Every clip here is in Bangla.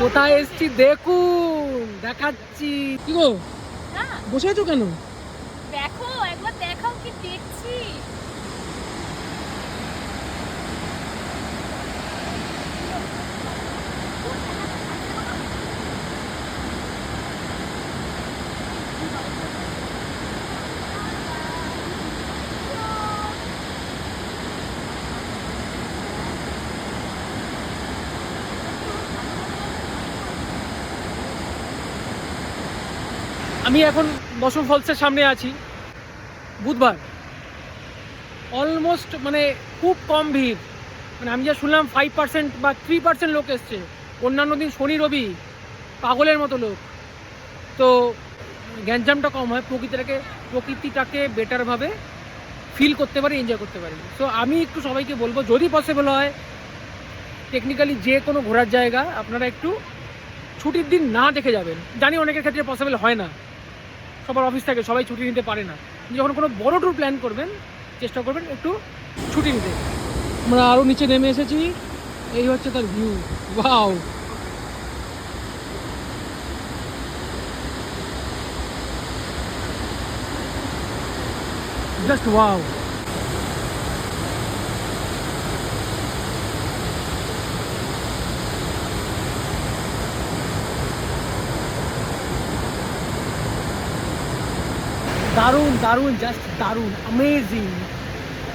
কোথায় এসছি দেখুন, দেখাচ্ছি। কি গো বসে আছো কেন? দেখো একবার দেখাও কি দেখছি। আমি এখন দশম ফলসের সামনে আছি। বুধবার, অলমোস্ট মানে খুব কম ভিড়। মানে আমি যা শুনলাম 5% বা 3% লোক এসছে। অন্যান্য দিন শনি রবি পাগলের মতো লোক। তো গ্যাঞ্জামটা কম হয়, প্রকৃতিটাকে বেটারভাবে ফিল করতে পারি, এনজয় করতে পারি। সো আমি একটু সবাইকে বলবো, যদি পসিবল হয় টেকনিক্যালি যে কোনো ঘোরার জায়গা আপনারা একটু ছুটির দিন না দেখে যাবেন। জানি অনেকের ক্ষেত্রে পসিবল হয় না, সবার অফিস থাকে, সবাই ছুটি নিতে পারে না। যখন কোনো বড় ট্যুর প্ল্যান করবেন চেষ্টা করবেন একটু ছুটি নিতে। আমরা আরও নিচে নেমে এসেছি, এই হচ্ছে তার ভিউ। Wow, just wow. দারুণ দারুণ, জাস্ট দারুণ, অ্যামেজিং।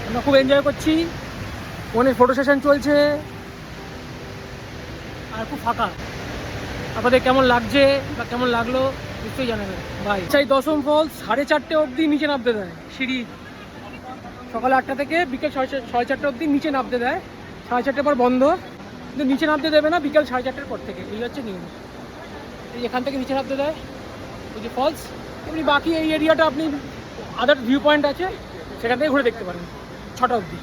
আমরা খুব এনজয় করছি, ফোনে ফটো সেশন চলছে আর খুব ফাঁকা। আপনাদের কেমন লাগছে বা কেমন লাগলো নিশ্চয়ই জানাবেন। ভাই সেই দশম ফলস 4:30 অবধি নিচে নামতে দেয় সিঁড়ি। সকাল 8টা থেকে বিকেল 4:30 অবধি নিচে নামতে দেয়। 4:30 পর বন্ধ, কিন্তু নিচে নামতে দেবে না বিকেল 4:30 পর থেকে। এই হচ্ছে নিয়ম। এই এখান থেকে নিচে নামতে দেয়, ওই যে ফলস। এমনি বাকি এই এরিয়াটা আপনি আদার ভিউ পয়েন্ট আছে, সেখান থেকে ঘুরে দেখতে পারেন 6টা অবধি।